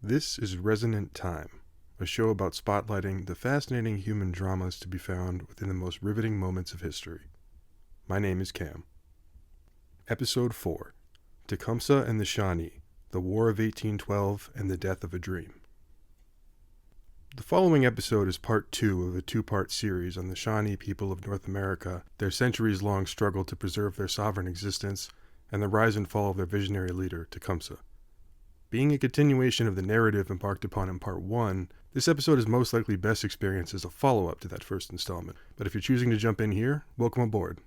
This is Resonant Time, a show about spotlighting the fascinating human dramas to be found within the most riveting moments of history. My name is Cam. Episode 4, Tecumseh and the Shawnee, the War of 1812 and the Death of a Dream. The following episode is part 2 of a 2-part series on the Shawnee people of North America, their centuries-long struggle to preserve their sovereign existence, and the rise and fall of their visionary leader, Tecumseh. Being a continuation of the narrative embarked upon in part 1, this episode is most likely best experienced as a follow-up to that first installment, but if you're choosing to jump in here, welcome aboard.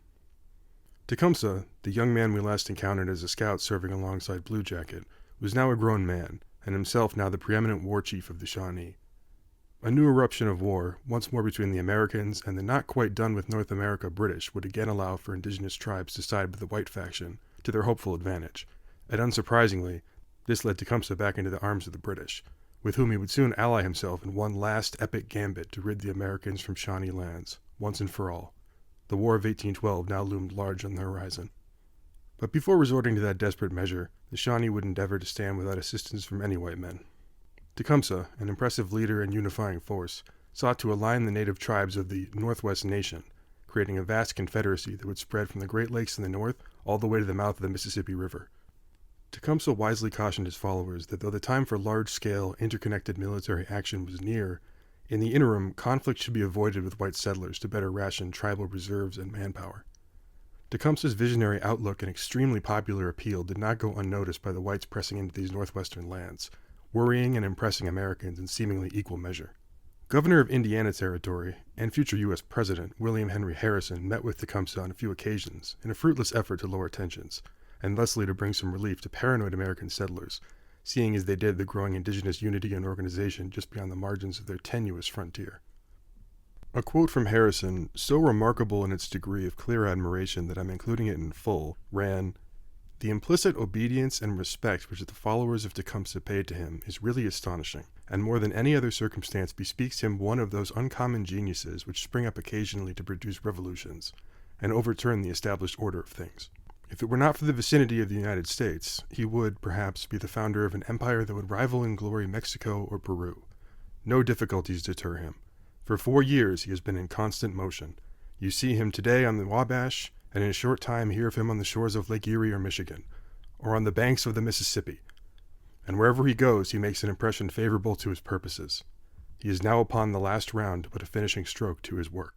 Tecumseh, the young man we last encountered as a scout serving alongside Blue Jacket, was now a grown man, and himself now the preeminent war chief of the Shawnee. A new eruption of war, once more between the Americans and the not quite done with North America British, would again allow for indigenous tribes to side with the white faction, to their hopeful advantage, and unsurprisingly, this led Tecumseh back into the arms of the British, with whom he would soon ally himself in one last epic gambit to rid the Americans from Shawnee lands, once and for all. The War of 1812 now loomed large on the horizon. But before resorting to that desperate measure, the Shawnee would endeavor to stand without assistance from any white men. Tecumseh, an impressive leader and unifying force, sought to align the native tribes of the Northwest Nation, creating a vast confederacy that would spread from the Great Lakes in the north all the way to the mouth of the Mississippi River. Tecumseh wisely cautioned his followers that though the time for large-scale, interconnected military action was near, in the interim, conflict should be avoided with white settlers to better ration tribal reserves and manpower. Tecumseh's visionary outlook and extremely popular appeal did not go unnoticed by the whites pressing into these northwestern lands, worrying and impressing Americans in seemingly equal measure. Governor of Indiana Territory and future U.S. President William Henry Harrison met with Tecumseh on a few occasions in a fruitless effort to lower tensions, and thusly to bring some relief to paranoid American settlers, seeing as they did the growing indigenous unity and organization just beyond the margins of their tenuous frontier. A quote from Harrison, so remarkable in its degree of clear admiration that I'm including it in full, ran, "The implicit obedience and respect which the followers of Tecumseh paid to him is really astonishing, and more than any other circumstance bespeaks him one of those uncommon geniuses which spring up occasionally to produce revolutions, and overturn the established order of things. If it were not for the vicinity of the United States, he would, perhaps, be the founder of an empire that would rival in glory Mexico or Peru. No difficulties deter him. For 4 years he has been in constant motion. You see him today on the Wabash, and in a short time hear of him on the shores of Lake Erie or Michigan, or on the banks of the Mississippi. And wherever he goes, he makes an impression favorable to his purposes. He is now upon the last round to put a finishing stroke to his work."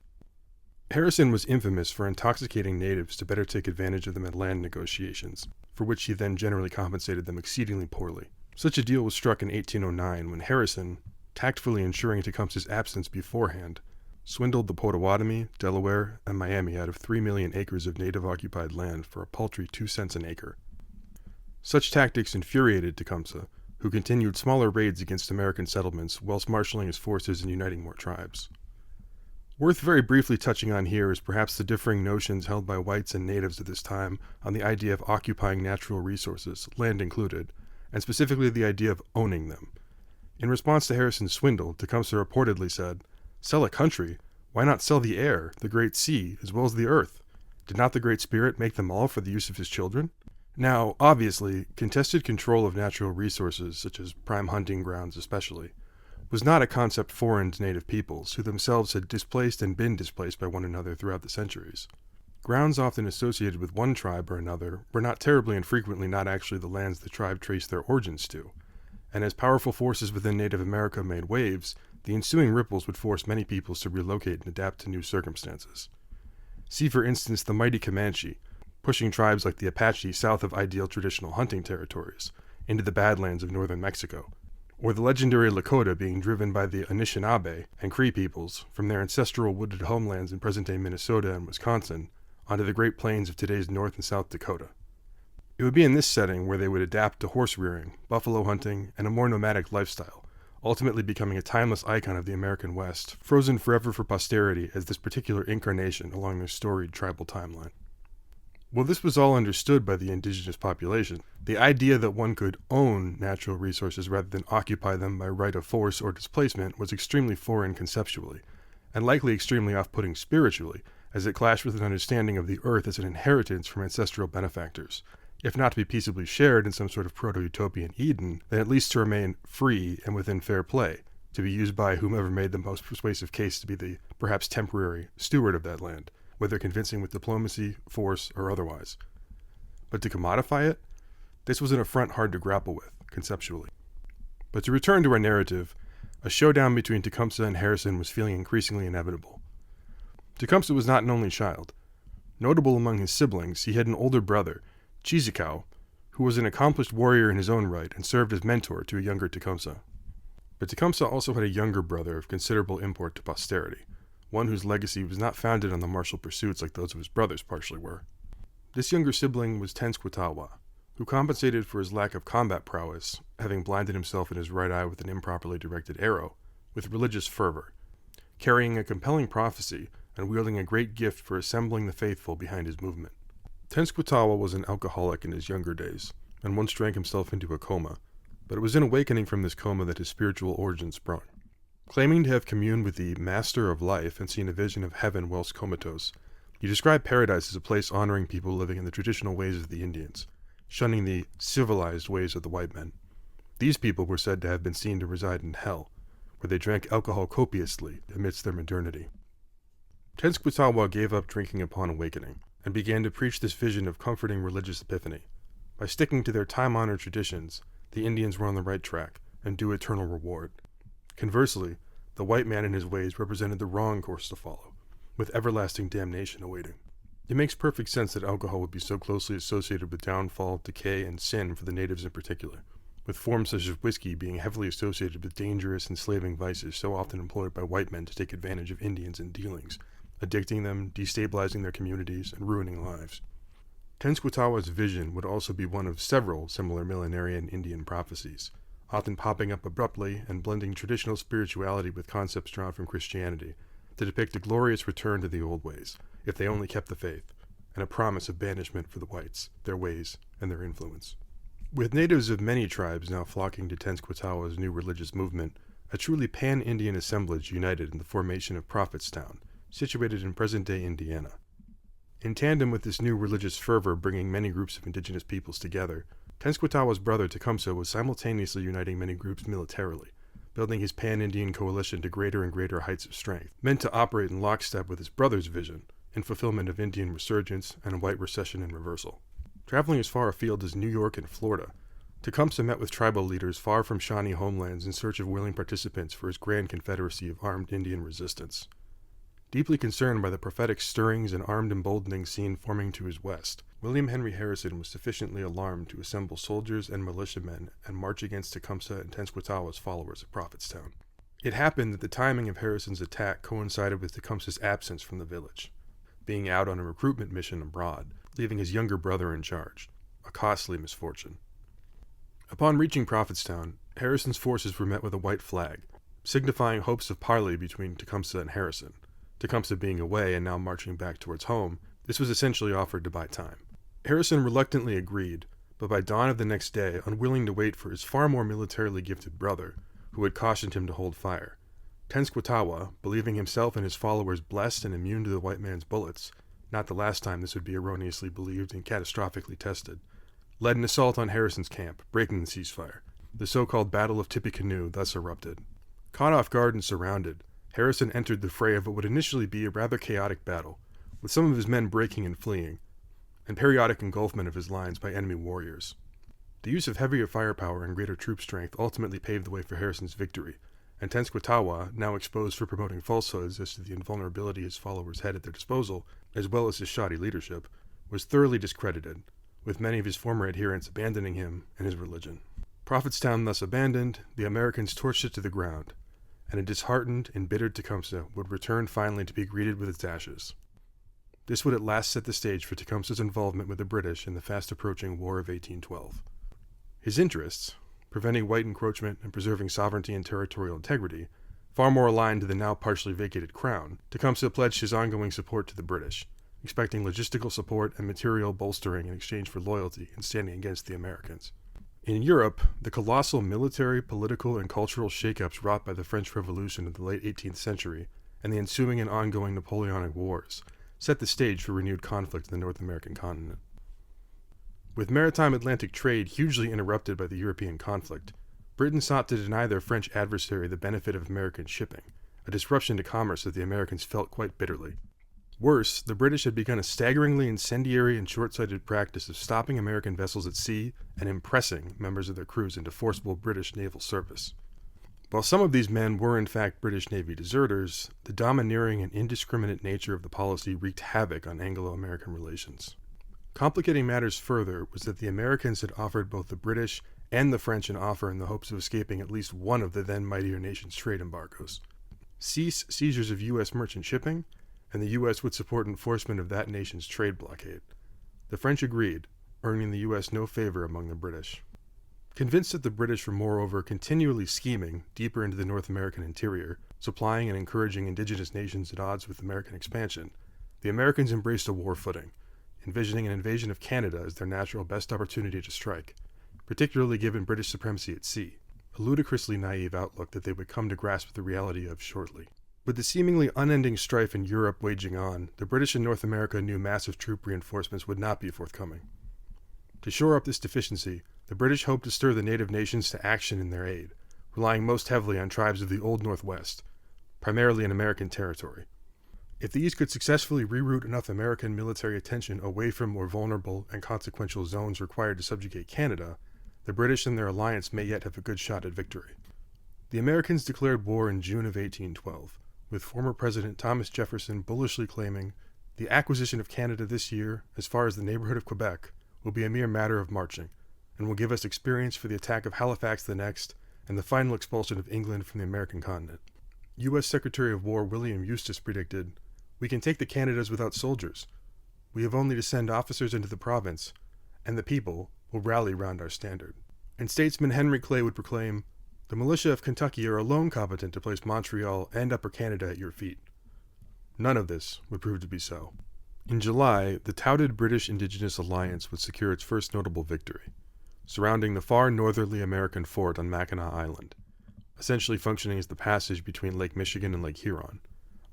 Harrison was infamous for intoxicating natives to better take advantage of them at land negotiations, for which he then generally compensated them exceedingly poorly. Such a deal was struck in 1809 when Harrison, tactfully ensuring Tecumseh's absence beforehand, swindled the Potawatomi, Delaware, and Miami out of 3 million acres of native-occupied land for a paltry 2 cents an acre. Such tactics infuriated Tecumseh, who continued smaller raids against American settlements whilst marshaling his forces and uniting more tribes. Worth very briefly touching on here is perhaps the differing notions held by whites and natives at this time on the idea of occupying natural resources, land included, and specifically the idea of owning them. In response to Harrison's swindle, Tecumseh reportedly said, "Sell a country? Why not sell the air, the great sea, as well as the earth? Did not the Great Spirit make them all for the use of his children?" Now, obviously, contested control of natural resources, such as prime hunting grounds especially, was not a concept foreign to native peoples, who themselves had displaced and been displaced by one another throughout the centuries. Grounds often associated with one tribe or another were not terribly infrequently not actually the lands the tribe traced their origins to, and as powerful forces within Native America made waves, the ensuing ripples would force many peoples to relocate and adapt to new circumstances. See for instance the mighty Comanche, pushing tribes like the Apache south of ideal traditional hunting territories, into the Badlands of northern Mexico, or the legendary Lakota being driven by the Anishinaabe and Cree peoples from their ancestral wooded homelands in present-day Minnesota and Wisconsin onto the Great Plains of today's North and South Dakota. It would be in this setting where they would adapt to horse rearing, buffalo hunting, and a more nomadic lifestyle, ultimately becoming a timeless icon of the American West, frozen forever for posterity as this particular incarnation along their storied tribal timeline. While this was all understood by the indigenous population, the idea that one could own natural resources rather than occupy them by right of force or displacement was extremely foreign conceptually, and likely extremely off-putting spiritually, as it clashed with an understanding of the earth as an inheritance from ancestral benefactors, if not to be peaceably shared in some sort of proto-utopian Eden, then at least to remain free and within fair play, to be used by whomever made the most persuasive case to be the perhaps temporary steward of that land, whether convincing with diplomacy, force, or otherwise. But to commodify it, this was an affront hard to grapple with, conceptually. But to return to our narrative, a showdown between Tecumseh and Harrison was feeling increasingly inevitable. Tecumseh was not an only child. Notable among his siblings, he had an older brother, Cheeseekau, who was an accomplished warrior in his own right and served as mentor to a younger Tecumseh. But Tecumseh also had a younger brother of considerable import to posterity, one whose legacy was not founded on the martial pursuits like those of his brothers partially were. This younger sibling was Tenskwatawa, who compensated for his lack of combat prowess, having blinded himself in his right eye with an improperly directed arrow, with religious fervor, carrying a compelling prophecy and wielding a great gift for assembling the faithful behind his movement. Tenskwatawa was an alcoholic in his younger days, and once drank himself into a coma, but it was in awakening from this coma that his spiritual origins sprung. Claiming to have communed with the Master of Life and seen a vision of heaven whilst comatose, he described paradise as a place honoring people living in the traditional ways of the Indians, shunning the civilized ways of the white men. These people were said to have been seen to reside in hell, where they drank alcohol copiously amidst their modernity. Tenskwatawa gave up drinking upon awakening, and began to preach this vision of comforting religious epiphany. By sticking to their time-honored traditions, the Indians were on the right track, and due eternal reward. Conversely, the white man and his ways represented the wrong course to follow, with everlasting damnation awaiting. It makes perfect sense that alcohol would be so closely associated with downfall, decay, and sin for the natives in particular, with forms such as whiskey being heavily associated with dangerous, enslaving vices so often employed by white men to take advantage of Indians in dealings, addicting them, destabilizing their communities, and ruining lives. Tenskwatawa's vision would also be one of several similar millenarian Indian prophecies, often popping up abruptly and blending traditional spirituality with concepts drawn from Christianity, to depict a glorious return to the old ways, if they only kept the faith, and a promise of banishment for the whites, their ways, and their influence. With natives of many tribes now flocking to Tenskwatawa's new religious movement, a truly pan-Indian assemblage united in the formation of Prophetstown, situated in present-day Indiana. In tandem with this new religious fervor bringing many groups of indigenous peoples together, Tenskwatawa's brother Tecumseh was simultaneously uniting many groups militarily, building his pan-Indian coalition to greater and greater heights of strength, meant to operate in lockstep with his brother's vision, in fulfillment of Indian resurgence and white recession and reversal. Traveling as far afield as New York and Florida, Tecumseh met with tribal leaders far from Shawnee homelands in search of willing participants for his grand confederacy of armed Indian resistance. Deeply concerned by the prophetic stirrings and armed emboldening seen forming to his west, William Henry Harrison was sufficiently alarmed to assemble soldiers and militiamen and march against Tecumseh and Tenskwatawa's followers at Prophetstown. It happened that the timing of Harrison's attack coincided with Tecumseh's absence from the village, being out on a recruitment mission abroad, leaving his younger brother in charge, a costly misfortune. Upon reaching Prophetstown, Harrison's forces were met with a white flag, signifying hopes of parley between Tecumseh and Harrison. Tecumseh being away and now marching back towards home, this was essentially offered to buy time. Harrison reluctantly agreed, but by dawn of the next day, unwilling to wait for his far more militarily gifted brother, who had cautioned him to hold fire, Tenskwatawa, believing himself and his followers blessed and immune to the white man's bullets, not the last time this would be erroneously believed and catastrophically tested, led an assault on Harrison's camp, breaking the ceasefire. The so-called Battle of Tippecanoe thus erupted. Caught off guard and surrounded, Harrison entered the fray of what would initially be a rather chaotic battle, with some of his men breaking and fleeing, and periodic engulfment of his lines by enemy warriors. The use of heavier firepower and greater troop strength ultimately paved the way for Harrison's victory, and Tenskwatawa, now exposed for promoting falsehoods as to the invulnerability his followers had at their disposal, as well as his shoddy leadership, was thoroughly discredited, with many of his former adherents abandoning him and his religion. Prophetstown thus abandoned, the Americans torched it to the ground, and a disheartened, embittered Tecumseh would return finally to be greeted with its ashes. This would at last set the stage for Tecumseh's involvement with the British in the fast-approaching War of 1812. His interests, preventing white encroachment and preserving sovereignty and territorial integrity, far more aligned to the now partially vacated crown, Tecumseh pledged his ongoing support to the British, expecting logistical support and material bolstering in exchange for loyalty in standing against the Americans. In Europe, the colossal military, political, and cultural shakeups wrought by the French Revolution of the late 18th century and the ensuing and ongoing Napoleonic Wars set the stage for renewed conflict in the North American continent. With maritime Atlantic trade hugely interrupted by the European conflict, Britain sought to deny their French adversary the benefit of American shipping, a disruption to commerce that the Americans felt quite bitterly. Worse, the British had begun a staggeringly incendiary and short-sighted practice of stopping American vessels at sea and impressing members of their crews into forcible British naval service. While some of these men were in fact British Navy deserters, the domineering and indiscriminate nature of the policy wreaked havoc on Anglo-American relations. Complicating matters further was that the Americans had offered both the British and the French an offer in the hopes of escaping at least one of the then mightier nations' trade embargoes. Cease seizures of U.S. merchant shipping, and the U.S. would support enforcement of that nation's trade blockade. The French agreed, earning the U.S. no favor among the British. Convinced that the British were moreover continually scheming deeper into the North American interior, supplying and encouraging indigenous nations at odds with American expansion, the Americans embraced a war footing, envisioning an invasion of Canada as their natural best opportunity to strike, particularly given British supremacy at sea, a ludicrously naive outlook that they would come to grasp the reality of shortly. With the seemingly unending strife in Europe waging on, the British in North America knew massive troop reinforcements would not be forthcoming. To shore up this deficiency, the British hoped to stir the native nations to action in their aid, relying most heavily on tribes of the Old Northwest, primarily in American territory. If these could successfully reroute enough American military attention away from more vulnerable and consequential zones required to subjugate Canada, the British and their alliance may yet have a good shot at victory. The Americans declared war in June of 1812, with former President Thomas Jefferson bullishly claiming, "The acquisition of Canada this year, as far as the neighborhood of Quebec, will be a mere matter of marching, and will give us experience for the attack of Halifax the next, and the final expulsion of England from the American continent." U.S. Secretary of War William Eustis predicted, "We can take the Canadas without soldiers. We have only to send officers into the province, and the people will rally round our standard." And statesman Henry Clay would proclaim, "The militia of Kentucky are alone competent to place Montreal and Upper Canada at your feet." None of this would prove to be so. In July, the touted British Indigenous Alliance would secure its first notable victory, surrounding the far northerly American fort on Mackinac Island, essentially functioning as the passage between Lake Michigan and Lake Huron.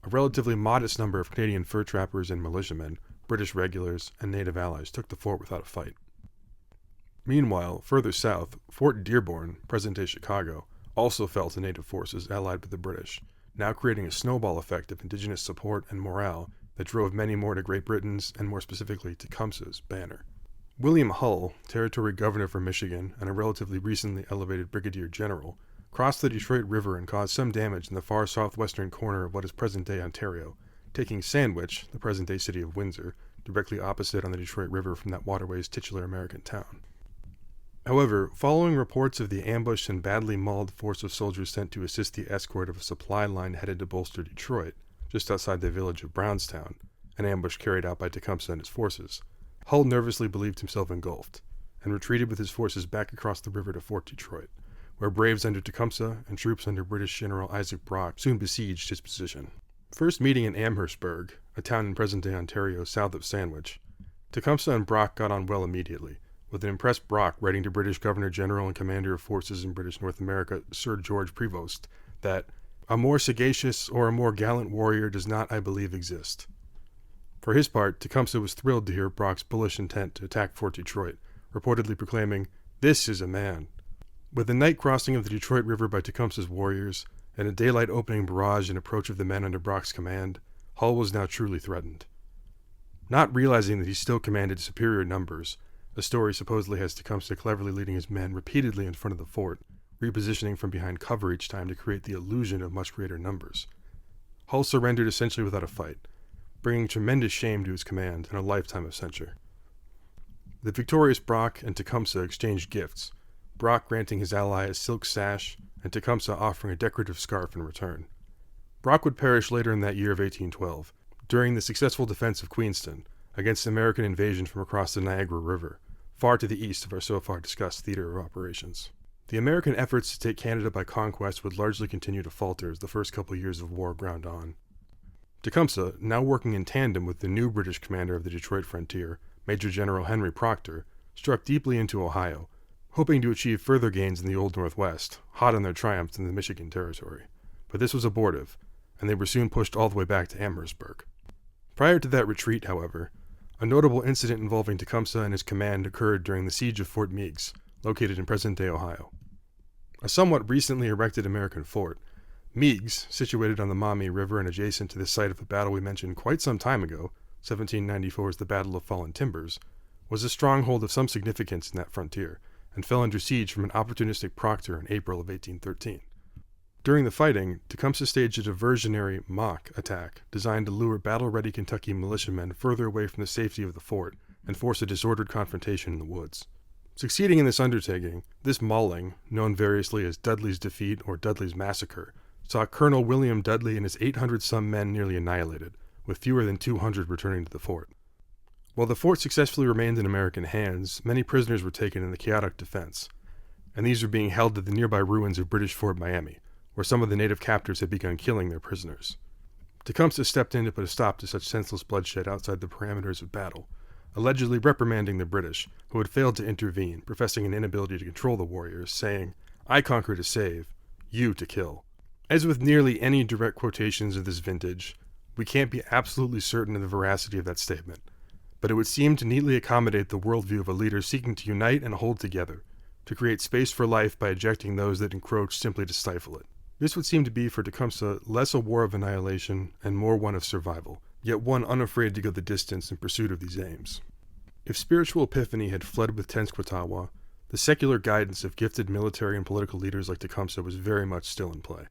A relatively modest number of Canadian fur trappers and militiamen, British regulars, and native allies took the fort without a fight. Meanwhile, further south, Fort Dearborn, present-day Chicago, also fell to native forces allied with the British, now creating a snowball effect of indigenous support and morale that drove many more to Great Britain's, and more specifically Tecumseh's, banner. William Hull, territory governor for Michigan and a relatively recently elevated brigadier general, crossed the Detroit River and caused some damage in the far southwestern corner of what is present-day Ontario, taking Sandwich, the present-day city of Windsor, directly opposite on the Detroit River from that waterway's titular American town. However, following reports of the ambushed and badly mauled force of soldiers sent to assist the escort of a supply line headed to bolster Detroit, just outside the village of Brownstown, an ambush carried out by Tecumseh and his forces, Hull nervously believed himself engulfed, and retreated with his forces back across the river to Fort Detroit, where braves under Tecumseh and troops under British General Isaac Brock soon besieged his position. First meeting in Amherstburg, a town in present-day Ontario south of Sandwich, Tecumseh and Brock got on well immediately, with an impressed Brock writing to British Governor-General and Commander of Forces in British North America Sir George Prevost that "a more sagacious or a more gallant warrior does not, I believe, exist." For his part, Tecumseh was thrilled to hear Brock's bullish intent to attack Fort Detroit, reportedly proclaiming, "This is a man." With the night crossing of the Detroit River by Tecumseh's warriors, and a daylight opening barrage and approach of the men under Brock's command, Hull was now truly threatened. Not realizing that he still commanded superior numbers, a story supposedly has Tecumseh cleverly leading his men repeatedly in front of the fort, repositioning from behind cover each time to create the illusion of much greater numbers. Hull surrendered essentially without a fight, bringing tremendous shame to his command and a lifetime of censure. The victorious Brock and Tecumseh exchanged gifts, Brock granting his ally a silk sash, and Tecumseh offering a decorative scarf in return. Brock would perish later in that year of 1812, during the successful defense of Queenston, against American invasion from across the Niagara River, far to the east of our so far discussed theater of operations. The American efforts to take Canada by conquest would largely continue to falter as the first couple years of war ground on. Tecumseh, now working in tandem with the new British commander of the Detroit frontier, Major General Henry Proctor, struck deeply into Ohio, hoping to achieve further gains in the Old Northwest, hot on their triumphs in the Michigan Territory. But this was abortive, and they were soon pushed all the way back to Amherstburg. Prior to that retreat, however, A notable incident involving Tecumseh and his command occurred during the siege of Fort Meigs, located in present-day Ohio. A somewhat recently erected American fort, Meigs, situated on the Maumee River and adjacent to the site of the battle we mentioned quite some time ago, 1794's the Battle of Fallen Timbers, was a stronghold of some significance in that frontier, and fell under siege from an opportunistic proctor in April of 1813. During the fighting, Tecumseh staged a diversionary mock attack designed to lure battle-ready Kentucky militiamen further away from the safety of the fort and force a disordered confrontation in the woods. Succeeding in this undertaking, this mauling, known variously as Dudley's Defeat or Dudley's Massacre, saw Colonel William Dudley and his 800-some men nearly annihilated, with fewer than 200 returning to the fort. While the fort successfully remained in American hands, many prisoners were taken in the chaotic defense, and these were being held at the nearby ruins of British Fort Miami, where some of the native captors had begun killing their prisoners. Tecumseh stepped in to put a stop to such senseless bloodshed outside the parameters of battle, allegedly reprimanding the British, who had failed to intervene, professing an inability to control the warriors, saying, "I conquer to save, you to kill." As with nearly any direct quotations of this vintage, we can't be absolutely certain of the veracity of that statement, but it would seem to neatly accommodate the worldview of a leader seeking to unite and hold together, to create space for life by ejecting those that encroach simply to stifle it. This would seem to be for Tecumseh less a war of annihilation and more one of survival, yet one unafraid to go the distance in pursuit of these aims. If spiritual epiphany had fled with Tenskwatawa, the secular guidance of gifted military and political leaders like Tecumseh was very much still in play.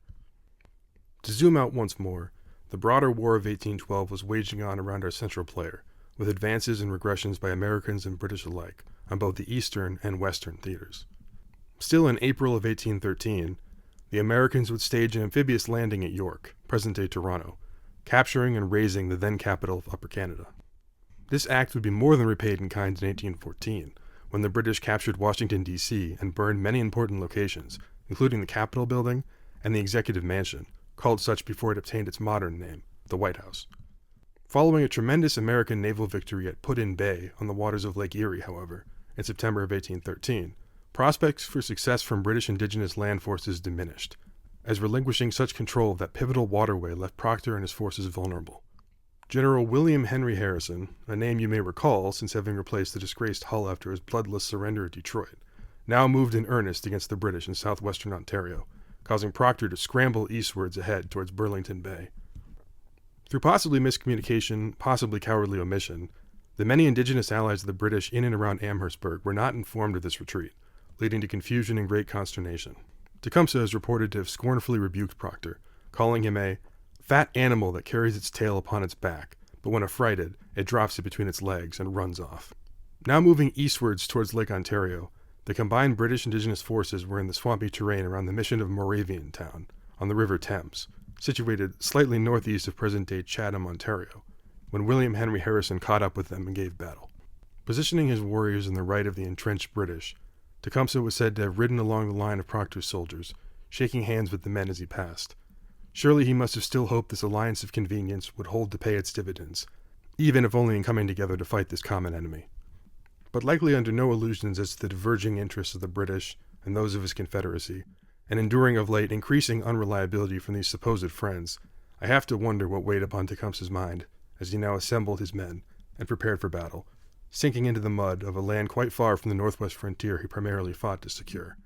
To zoom out once more, the broader War of 1812 was waging on around our central player, with advances and regressions by Americans and British alike on both the eastern and western theaters. Still in April of 1813, the Americans would stage an amphibious landing at York, present-day Toronto, capturing and razing the then capital of Upper Canada. This act would be more than repaid in kind in 1814, when the British captured Washington, D.C. and burned many important locations, including the Capitol Building and the Executive Mansion, called such before it obtained its modern name, the White House. Following a tremendous American naval victory at Put-in Bay on the waters of Lake Erie, however, in September of 1813, prospects for success from British indigenous land forces diminished, as relinquishing such control of that pivotal waterway left Proctor and his forces vulnerable. General William Henry Harrison, a name you may recall since having replaced the disgraced Hull after his bloodless surrender at Detroit, now moved in earnest against the British in southwestern Ontario, causing Proctor to scramble eastwards ahead towards Burlington Bay. Through possibly miscommunication, possibly cowardly omission, the many indigenous allies of the British in and around Amherstburg were not informed of this retreat, leading to confusion and great consternation. Tecumseh is reported to have scornfully rebuked Proctor, calling him a fat animal that carries its tail upon its back, but when affrighted, it drops it between its legs and runs off. Now moving eastwards towards Lake Ontario, the combined British indigenous forces were in the swampy terrain around the mission of Moravian Town, on the River Thames, situated slightly northeast of present-day Chatham, Ontario, when William Henry Harrison caught up with them and gave battle. Positioning his warriors in the right of the entrenched British, Tecumseh was said to have ridden along the line of Proctor's soldiers, shaking hands with the men as he passed. Surely he must have still hoped this alliance of convenience would hold to pay its dividends, even if only in coming together to fight this common enemy. But likely under no illusions as to the diverging interests of the British and those of his Confederacy, and enduring of late increasing unreliability from these supposed friends, I have to wonder what weighed upon Tecumseh's mind as he now assembled his men and prepared for battle, sinking into the mud of a land quite far from the northwest frontier he primarily fought to secure.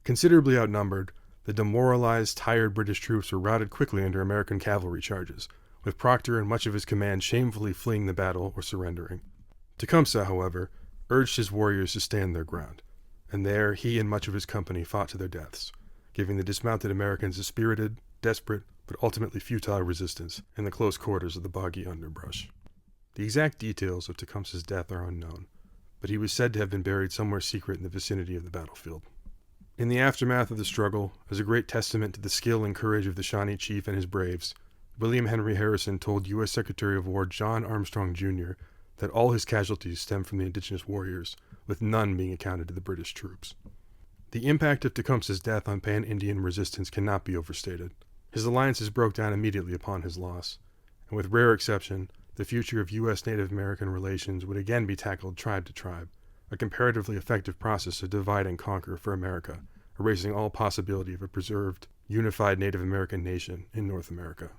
Considerably outnumbered, the demoralized, tired British troops were routed quickly under American cavalry charges, with Proctor and much of his command shamefully fleeing the battle or surrendering. Tecumseh, however, urged his warriors to stand their ground, and there he and much of his company fought to their deaths, giving the dismounted Americans a spirited, desperate, but ultimately futile resistance in the close quarters of the boggy underbrush. The exact details of Tecumseh's death are unknown, but he was said to have been buried somewhere secret in the vicinity of the battlefield. In the aftermath of the struggle, as a great testament to the skill and courage of the Shawnee chief and his braves, William Henry Harrison told U.S. Secretary of War John Armstrong, Jr., that all his casualties stemmed from the indigenous warriors, with none being accounted to the British troops. The impact of Tecumseh's death on pan-Indian resistance cannot be overstated. His alliances broke down immediately upon his loss, and with rare exception, the future of U.S. Native American relations would again be tackled tribe to tribe, a comparatively effective process of divide and conquer for America, erasing all possibility of a preserved, unified Native American nation in North America.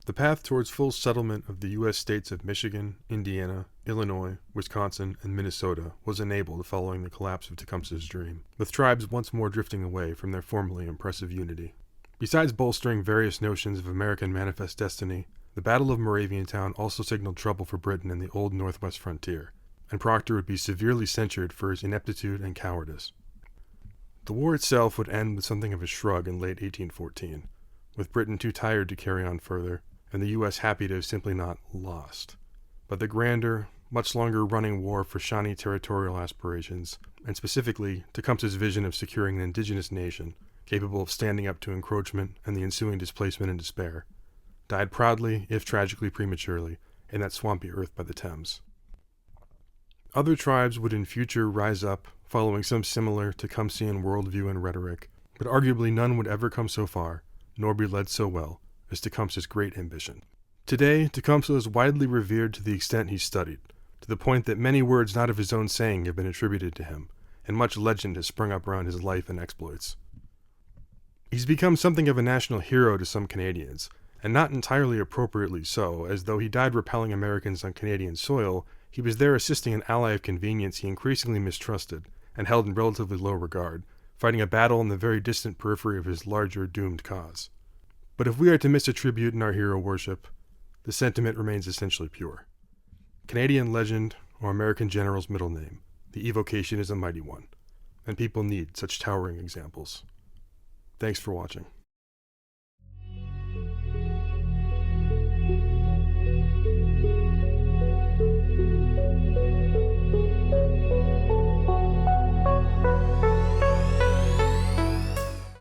The path towards full settlement of the U.S. states of Michigan, Indiana, Illinois, Wisconsin, and Minnesota was enabled following the collapse of Tecumseh's dream, with tribes once more drifting away from their formerly impressive unity. Besides bolstering various notions of American manifest destiny, the Battle of Moraviantown also signaled trouble for Britain in the old northwest frontier, and Proctor would be severely censured for his ineptitude and cowardice. The war itself would end with something of a shrug in late 1814, with Britain too tired to carry on further, and the U.S. happy to have simply not lost. But the grander, much longer-running war for Shawnee territorial aspirations, and specifically Tecumseh's vision of securing an indigenous nation capable of standing up to encroachment and the ensuing displacement and despair, died proudly, if tragically prematurely, in that swampy earth by the Thames. Other tribes would in future rise up, following some similar Tecumsean worldview and rhetoric, but arguably none would ever come so far, nor be led so well, as Tecumseh's great ambition. Today, Tecumseh is widely revered to the extent he's studied, to the point that many words not of his own saying have been attributed to him, and much legend has sprung up around his life and exploits. He's become something of a national hero to some Canadians, and not entirely appropriately so, as though he died repelling Americans on Canadian soil, he was there assisting an ally of convenience he increasingly mistrusted and held in relatively low regard, fighting a battle in the very distant periphery of his larger doomed cause. But if we are to miss a tribute in our hero worship, the sentiment remains essentially pure. Canadian legend, or American general's middle name, the evocation is a mighty one, and people need such towering examples. Thanks for watching.